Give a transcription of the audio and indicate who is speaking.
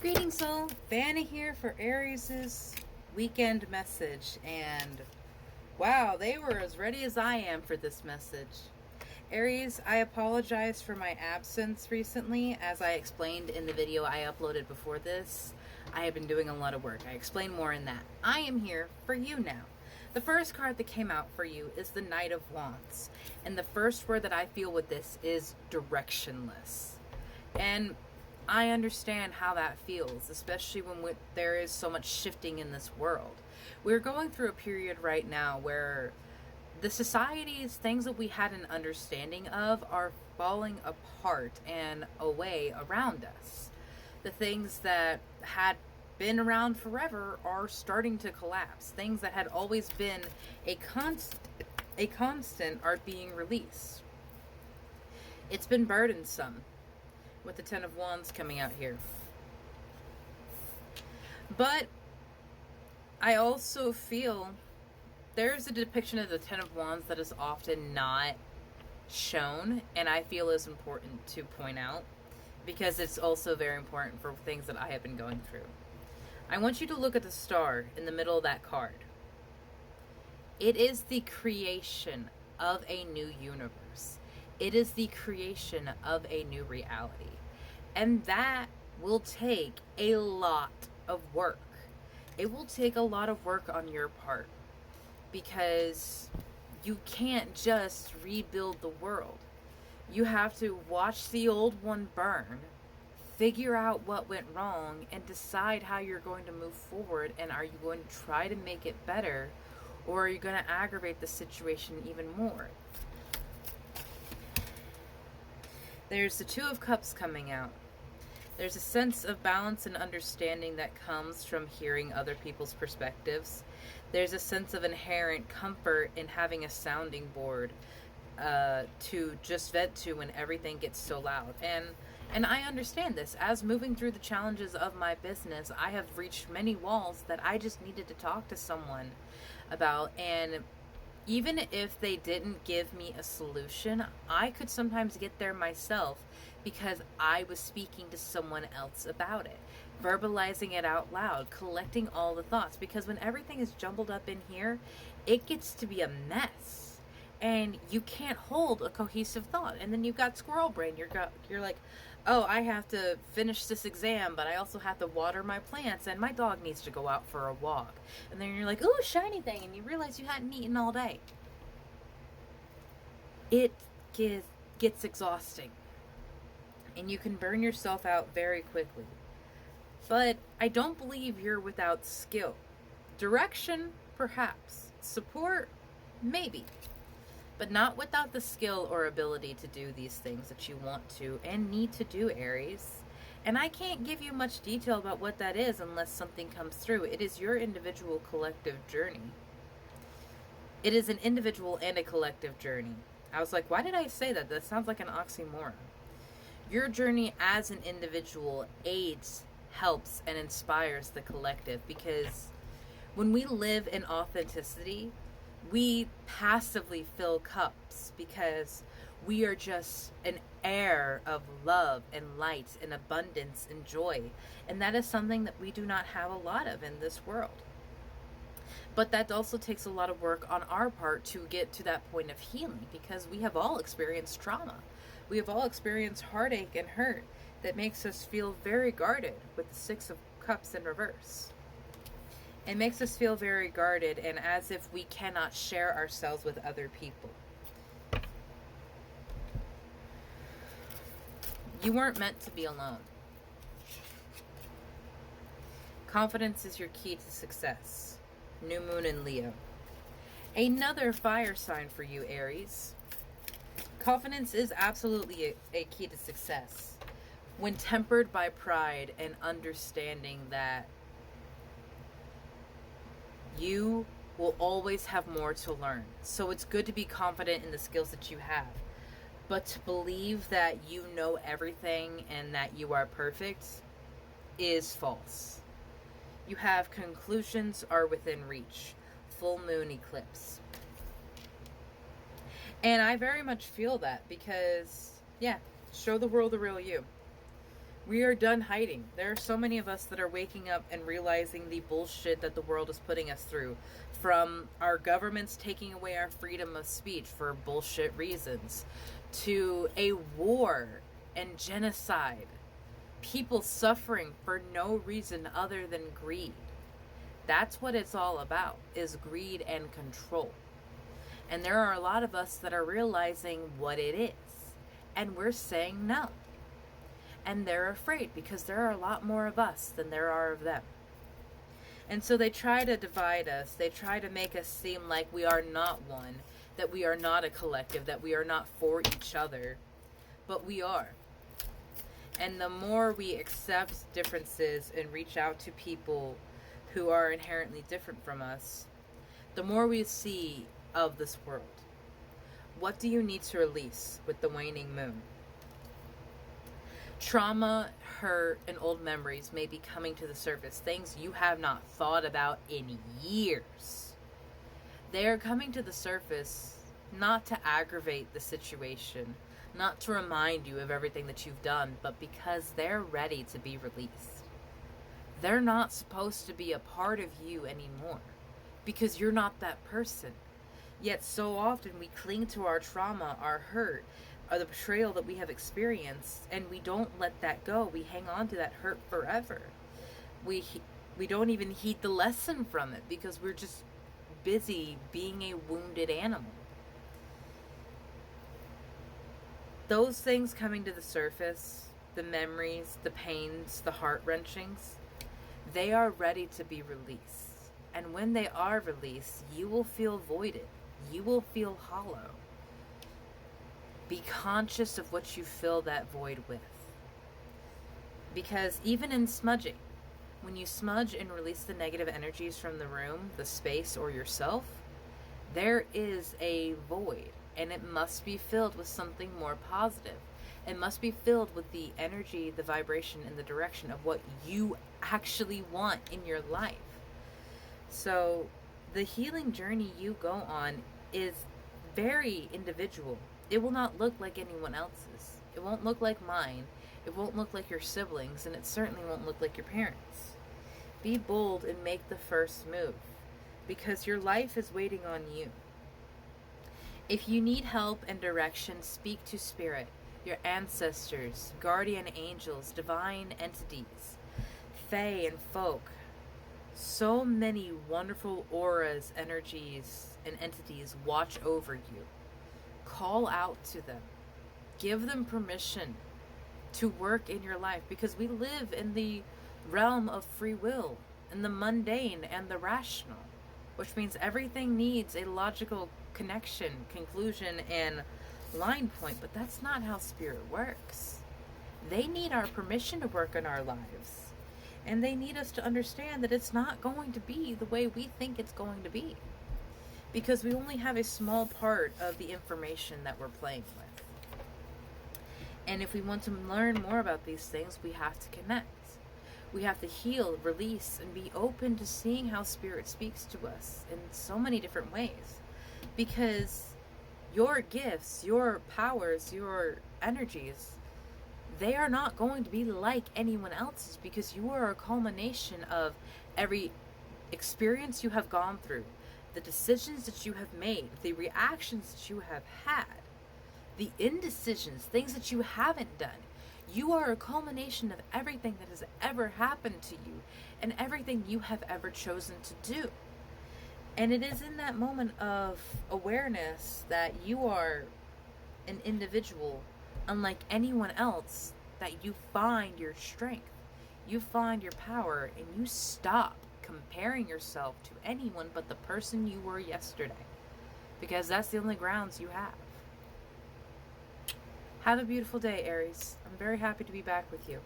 Speaker 1: Greetings, soul. Vanna here for Aries' weekend message. And wow, they were as ready as I am for this message. Aries, I apologize for my absence recently. As I explained in the video I uploaded before this, I have been doing a lot of work. I explain more in that. I am here for you now. The first card that came out for you is the Knight of Wands. And the first word that I feel with this is directionless. And I understand how that feels, especially when there is so much shifting in this world. We're going through a period right now where the societies, things that we had an understanding of, are falling apart and away around us. The things that had been around forever are starting to collapse. Things that had always been a constant are being released. It's been burdensome with the Ten of Wands coming out here. But I also feel there's a depiction of the Ten of Wands that is often not shown, and I feel is important to point out because it's also very important for things that I have been going through. I want you to look at the star in the middle of that card. It is the creation of a new universe. It is the creation of a new reality. And that will take a lot of work. It will take a lot of work on your part because you can't just rebuild the world. You have to watch the old one burn, figure out what went wrong, and decide how you're going to move forward. And are you going to try to make it better, or are you going to aggravate the situation even more? There's the Two of Cups coming out. There's a sense of balance and understanding that comes from hearing other people's perspectives. There's a sense of inherent comfort in having a sounding board to just vent to when everything gets so loud. And I understand this. As moving through the challenges of my business, I have reached many walls that I just needed to talk to someone about. And even if they didn't give me a solution, I could sometimes get there myself because I was speaking to someone else about it, verbalizing it out loud, collecting all the thoughts. Because when everything is jumbled up in here, it gets to be a mess. And you can't hold a cohesive thought. And then you've got squirrel brain. You're like, oh, I have to finish this exam, but I also have to water my plants, and my dog needs to go out for a walk. And then you're like, ooh, shiny thing, and you realize you hadn't eaten all day. It gets exhausting. And you can burn yourself out very quickly. But I don't believe you're without skill. Direction, perhaps. Support, maybe. But not without the skill or ability to do these things that you want to and need to do, Aries. And I can't give you much detail about what that is unless something comes through. It is your individual collective journey. It is an individual and a collective journey. I was like, why did I say that? That sounds like an oxymoron. Your journey as an individual aids, helps, and inspires the collective, because when we live in authenticity, we passively fill cups because we are just an air of love and light and abundance and joy. And that is something that we do not have a lot of in this world. But that also takes a lot of work on our part to get to that point of healing, because we have all experienced trauma. We have all experienced heartache and hurt that makes us feel very guarded with the Six of Cups in reverse. It makes us feel very guarded and as if we cannot share ourselves with other people. You weren't meant to be alone. Confidence is your key to success. New moon in Leo. Another fire sign for you, Aries. Confidence is absolutely a key to success when tempered by pride and understanding that you will always have more to learn. So it's good to be confident in the skills that you have. But to believe that you know everything and that you are perfect is false. You have conclusions are within reach. Full moon eclipse. And I very much feel that because, yeah, show the world the real you. We are done hiding. There are so many of us that are waking up and realizing the bullshit that the world is putting us through. From our governments taking away our freedom of speech for bullshit reasons, to a war and genocide. People suffering for no reason other than greed. That's what it's all about, is greed and control. And there are a lot of us that are realizing what it is. And we're saying no. And they're afraid because there are a lot more of us than there are of them. And so they try to divide us. They try to make us seem like we are not one, that we are not a collective, that we are not for each other. But we are. And the more we accept differences and reach out to people who are inherently different from us, the more we see of this world. What do you need to release with the waning moon? Trauma, hurt, and old memories may be coming to the surface. Things you have not thought about in years. They are coming to the surface not to aggravate the situation, not to remind you of everything that you've done, but because they're ready to be released. They're not supposed to be a part of you anymore because you're not that person. Yet so often we cling to our trauma, our hurt, or the betrayal that we have experienced, and we don't let that go. We hang on to that hurt forever. We don't even heed the lesson from it because we're just busy being a wounded animal. Those things coming to the surface, the memories, the pains, the heart-wrenchings, they are ready to be released. And when they are released, you will feel voided. You will feel hollow. Be conscious of what you fill that void with. Because even in smudging, when you smudge and release the negative energies from the room, the space, or yourself, there is a void. And it must be filled with something more positive. It must be filled with the energy, the vibration, and the direction of what you actually want in your life. So the healing journey you go on is very individual. It will not look like anyone else's. It won't look like mine. It won't look like your siblings, and it certainly won't look like your parents. Be bold and make the first move, because your life is waiting on you. If you need help and direction, speak to spirit, your ancestors, guardian angels, divine entities, fae and folk. So many wonderful auras, energies, and entities watch over you. Call out to them. Give them permission to work in your life, because we live in the realm of free will, in the mundane and the rational, which means everything needs a logical connection, conclusion, and line point, but that's not how spirit works. They need our permission to work in our lives, and they need us to understand that it's not going to be the way we think it's going to be, because we only have a small part of the information that we're playing with. And if we want to learn more about these things, we have to connect. We have to heal, release, and be open to seeing how spirit speaks to us in so many different ways. Because your gifts, your powers, your energies, they are not going to be like anyone else's, because you are a culmination of every experience you have gone through, the decisions that you have made, the reactions that you have had, the indecisions, things that you haven't done. You are a culmination of everything that has ever happened to you and everything you have ever chosen to do. And it is in that moment of awareness that you are an individual unlike anyone else that you find your strength, you find your power, and you stop comparing yourself to anyone but the person you were yesterday, because that's the only grounds you have. Have a beautiful day, Aries. I'm very happy to be back with you.